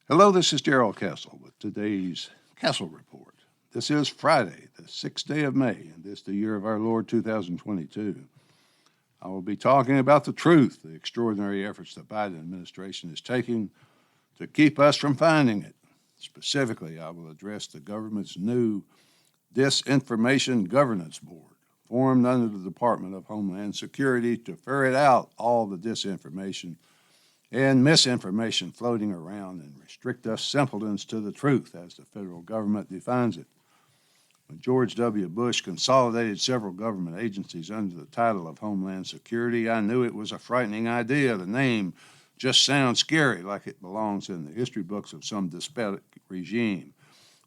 Hello, this is Darrell Castle with today's Castle Report. This is Friday, the 6th day of May, and this the year of our Lord 2022. I will be talking about the truth, the extraordinary efforts the Biden administration is taking to keep us from finding it. Specifically, I will address the government's new Disinformation Governance Board, formed under the Department of Homeland Security to ferret out all the disinformation and misinformation floating around and restrict us simpletons to the truth, as the federal government defines it. When George W. Bush consolidated several government agencies under the title of Homeland Security, I knew it was a frightening idea. The name just sounds scary, like it belongs in the history books of some despotic regime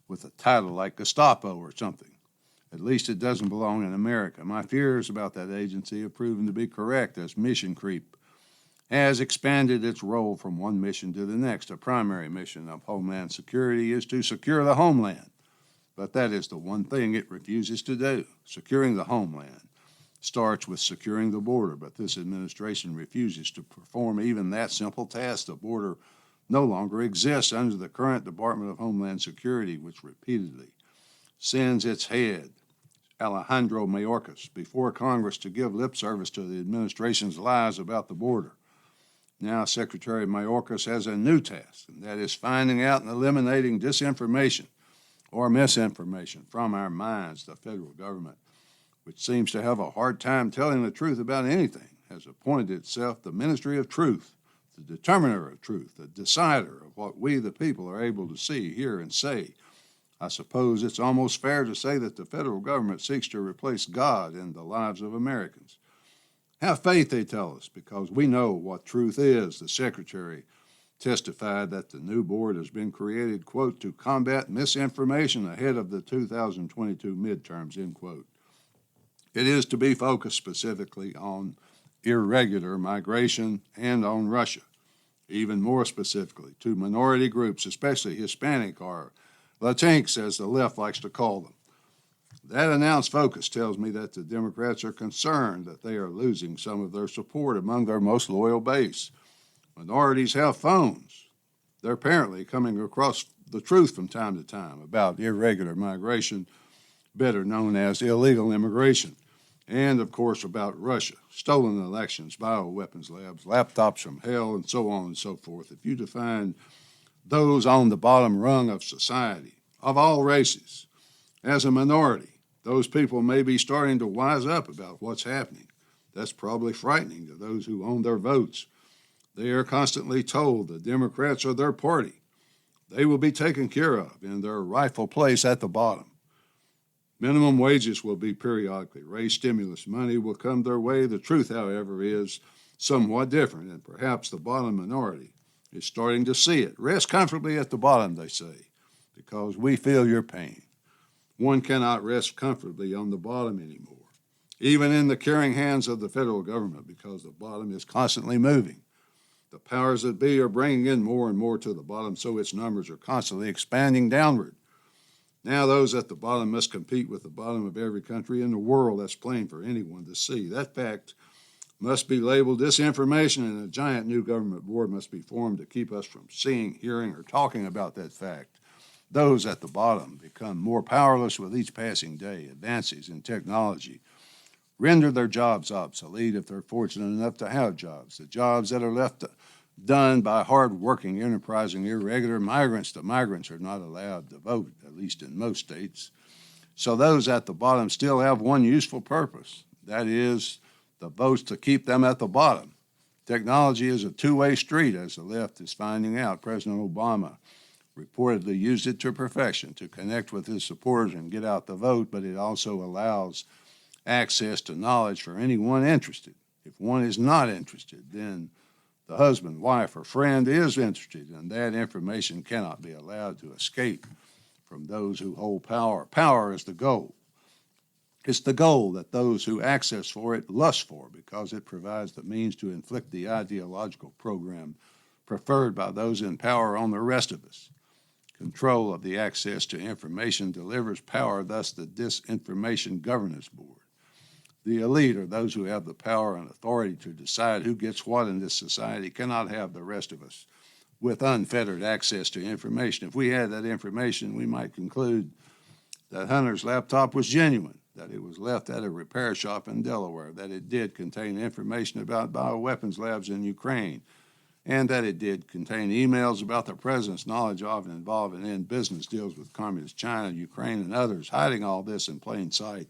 with a title like Gestapo or something. At least it doesn't belong in America. My fears about that agency have proven to be correct, as mission creep has expanded its role from one mission to the next. A primary mission of Homeland Security is to secure the homeland, but that is the one thing it refuses to do. Securing the homeland starts with securing the border, but this administration refuses to perform even that simple task. The border no longer exists under the current Department of Homeland Security, which repeatedly sends its head, Alejandro Mayorkas, before Congress to give lip service to the administration's lies about the border. Now, Secretary Mayorkas has a new task, and that is finding out and eliminating disinformation or misinformation from our minds. The federal government, which seems to have a hard time telling the truth about anything, has appointed itself the Ministry of Truth, the determiner of truth, the decider of what we, the people, are able to see, hear, and say. I suppose it's almost fair to say that the federal government seeks to replace God in the lives of Americans. Have faith, they tell us, because we know what truth is. The Secretary testified that the new board has been created, quote, to combat misinformation ahead of the 2022 midterms, end quote. It is to be focused specifically on irregular migration and on Russia, even more specifically to minority groups, especially Hispanic or Latinx, as the left likes to call them. That announced focus tells me that the Democrats are concerned that they are losing some of their support among their most loyal base. Minorities have phones. They're apparently coming across the truth from time to time about irregular migration, better known as illegal immigration, and, of course, about Russia, stolen elections, bioweapons labs, laptops from hell, and so on and so forth. If you define those on the bottom rung of society, of all races, as a minority, those people may be starting to wise up about what's happening. That's probably frightening to those who own their votes. They are constantly told the Democrats are their party. They will be taken care of in their rightful place at the bottom. Minimum wages will be periodically raised. Stimulus money will come their way. The truth, however, is somewhat different, and perhaps the bottom minority is starting to see it. Rest comfortably at the bottom, they say, because we feel your pain. One cannot rest comfortably on the bottom anymore, even in the caring hands of the federal government, because the bottom is constantly moving. The powers that be are bringing in more and more to the bottom, so its numbers are constantly expanding downward. Now those at the bottom must compete with the bottom of every country in the world. That's plain for anyone to see. That fact must be labeled disinformation, and a giant new government board must be formed to keep us from seeing, hearing, or talking about that fact. Those at the bottom become more powerless with each passing day. Advances in technology render their jobs obsolete if they're fortunate enough to have jobs. The jobs that are left done by hard-working, enterprising, irregular migrants, the migrants are not allowed to vote, at least in most states. So those at the bottom still have one useful purpose. That is, the votes to keep them at the bottom. Technology is a two-way street, as the left is finding out. President Obama reportedly used it to perfection to connect with his supporters and get out the vote, but it also allows access to knowledge for anyone interested. If one is not interested, then the husband, wife, or friend is interested, and that information cannot be allowed to escape from those who hold power. Power is the goal. It's the goal that those who access for it lust for, because it provides the means to inflict the ideological program preferred by those in power on the rest of us. Control of the access to information delivers power, thus the Disinformation Governance Board. The elite, or those who have the power and authority to decide who gets what in this society, cannot have the rest of us with unfettered access to information. If we had that information, we might conclude that Hunter's laptop was genuine, that it was left at a repair shop in Delaware, that it did contain information about bioweapons labs in Ukraine, and that it did contain emails about the president's knowledge of and involvement in business deals with communist China, Ukraine, and others. Hiding all this in plain sight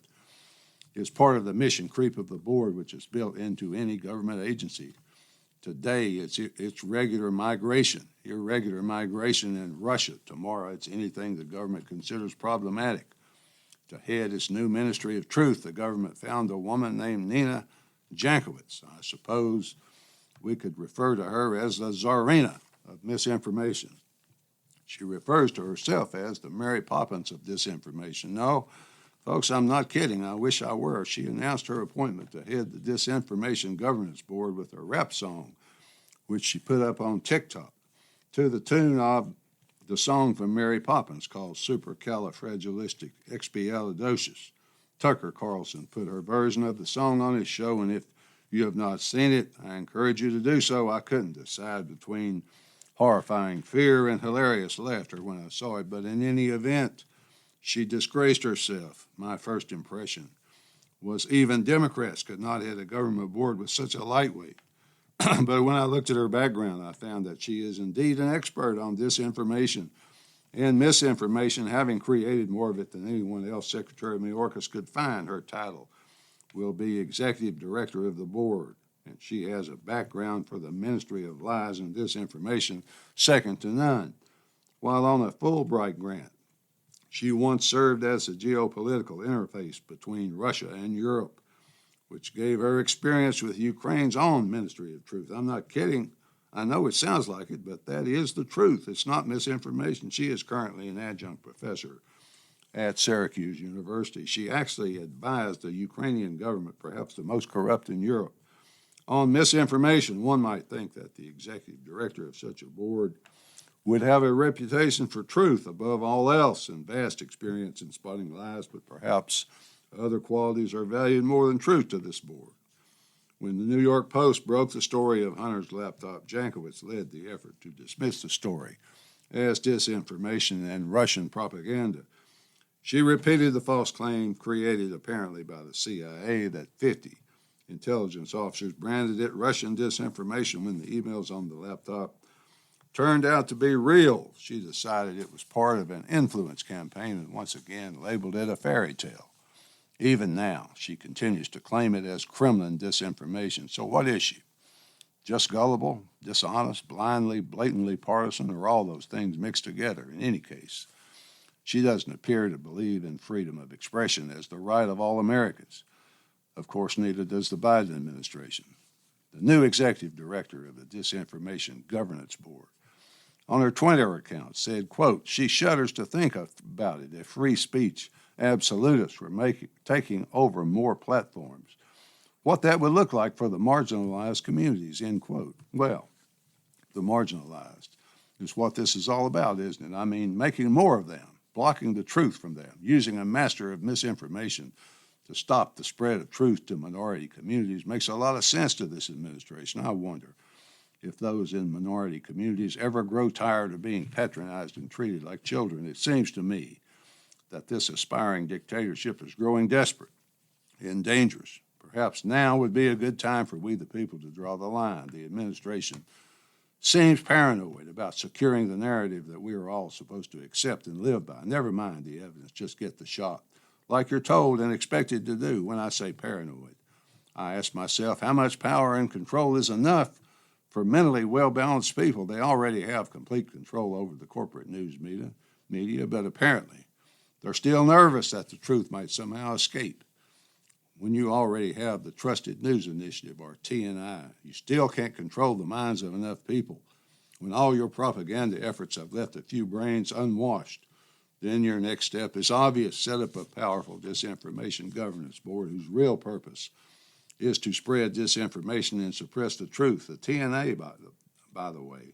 is part of the mission creep of the board, which is built into any government agency. Today, it's regular migration, irregular migration in Russia. Tomorrow, it's anything the government considers problematic. To head its new Ministry of Truth, the government found a woman named Nina Jankowicz. I suppose we could refer to her as the Tsarina of misinformation. She refers to herself as the Mary Poppins of disinformation. No, folks, I'm not kidding. I wish I were. She announced her appointment to head the Disinformation Governance Board with a rap song, which she put up on TikTok, to the tune of the song from Mary Poppins called Supercalifragilisticexpialidocious. Tucker Carlson put her version of the song on his show, and if you have not seen it, I encourage you to do so. I couldn't decide between horrifying fear and hilarious laughter when I saw it, but in any event, she disgraced herself. My first impression was even Democrats could not head a government board with such a lightweight. But when I looked at her background, I found that she is indeed an expert on disinformation and misinformation, having created more of it than anyone else Secretary Mayorkas could find. Her title will be Executive Director of the Board, and she has a background for the Ministry of Lies and Disinformation second to none. While on a Fulbright grant, she once served as a geopolitical interface between Russia and Europe, which gave her experience with Ukraine's own Ministry of Truth. I'm not kidding. I know it sounds like it, but that is the truth. It's not misinformation. She is currently an adjunct professor at Syracuse University. She actually advised the Ukrainian government, perhaps the most corrupt in Europe, on misinformation. One might think that the executive director of such a board would have a reputation for truth above all else and vast experience in spotting lies, but perhaps other qualities are valued more than truth to this board. When the New York Post broke the story of Hunter's laptop, Jankowicz led the effort to dismiss the story as disinformation and Russian propaganda. She repeated the false claim created apparently by the CIA that 50 intelligence officers branded it Russian disinformation when the emails on the laptop turned out to be real. She decided it was part of an influence campaign and once again labeled it a fairy tale. Even now, she continues to claim it as Kremlin disinformation. So what is she? Just gullible, dishonest, blindly, blatantly partisan, or all those things mixed together? In any case, she doesn't appear to believe in freedom of expression as the right of all Americans. Of course, neither does the Biden administration. The new executive director of the Disinformation Governance Board, on her Twitter account, said, quote, she shudders to think about it if free speech absolutists were taking over more platforms, what that would look like for the marginalized communities, end quote. Well, the marginalized is what this is all about, isn't it? I mean, making more of them, blocking the truth from them, using a master of misinformation to stop the spread of truth to minority communities makes a lot of sense to this administration. I wonder if those in minority communities ever grow tired of being patronized and treated like children. It seems to me that this aspiring dictatorship is growing desperate and dangerous. Perhaps now would be a good time for we the people to draw the line. The administration seems paranoid about securing the narrative that we are all supposed to accept and live by. Never mind the evidence, just get the shot, like you're told and expected to do. When I say paranoid, I ask myself how much power and control is enough for mentally well-balanced people. They already have complete control over the corporate news media, but apparently they're still nervous that the truth might somehow escape. When you already have the Trusted News Initiative, or TNI, you still can't control the minds of enough people. When all your propaganda efforts have left a few brains unwashed, then your next step is obvious. Set up a powerful disinformation governance board whose real purpose is to spread disinformation and suppress the truth. The TNA, by the way,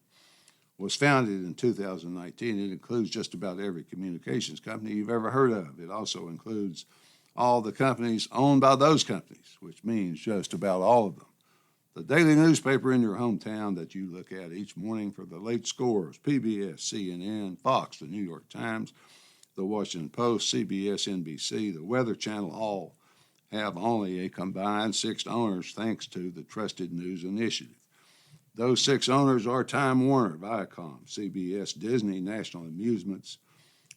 was founded in 2019. It includes just about every communications company you've ever heard of. It also includes all the companies owned by those companies, which means just about all of them. the daily newspaper in your hometown that you look at each morning for the late scores, PBS, CNN, Fox, the New York Times, the Washington Post, CBS, NBC, the Weather Channel, all have only a combined 6 owners thanks to the Trusted News Initiative. Those 6 owners are Time Warner, Viacom, CBS, Disney, National Amusements,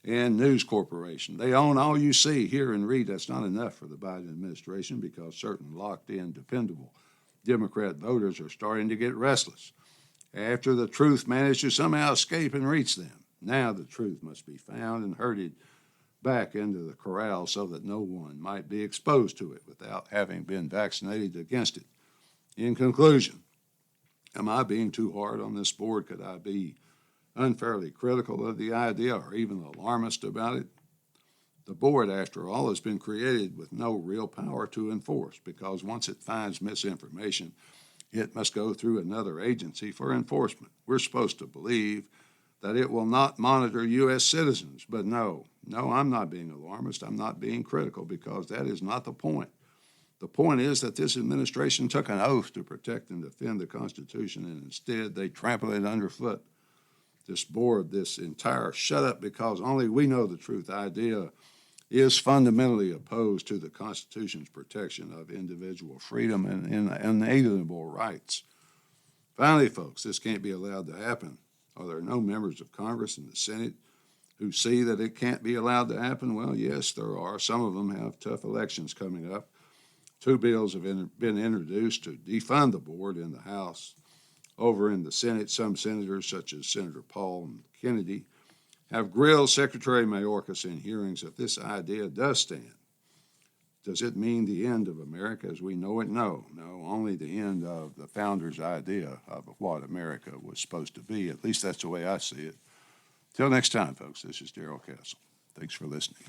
and News Corporation. They own all you see, hear, and read. That's not enough for the Biden administration because certain locked-in, dependable Democrat voters are starting to get restless after the truth managed to somehow escape and reach them. Now the truth must be found and herded back into the corral so that no one might be exposed to it without having been vaccinated against it. In conclusion, am I being too hard on this board? Could I be unfairly critical of the idea or even alarmist about it? The board, after all, has been created with no real power to enforce because once it finds misinformation, it must go through another agency for enforcement. We're supposed to believe that it will not monitor U.S. citizens, but no, I'm not being alarmist. I'm not being critical because that is not the point. The point is that this administration took an oath to protect and defend the Constitution, and instead they trample it underfoot. This board, this entire shut up because only we know the truth idea is fundamentally opposed to the Constitution's protection of individual freedom and inalienable rights. Finally, folks, this can't be allowed to happen. Are there no members of Congress and the Senate who see that it can't be allowed to happen? Well, yes, there are. Some of them have tough elections coming up. 2 bills have been introduced to defund the board in the House. Over in the Senate, some senators, such as Senator Paul Kennedy, have grilled Secretary Mayorkas in hearings if this idea does stand. Does it mean the end of America as we know it? No, only the end of the founders' idea of what America was supposed to be. At least that's the way I see it. Till next time, folks, this is Darrell Castle. Thanks for listening.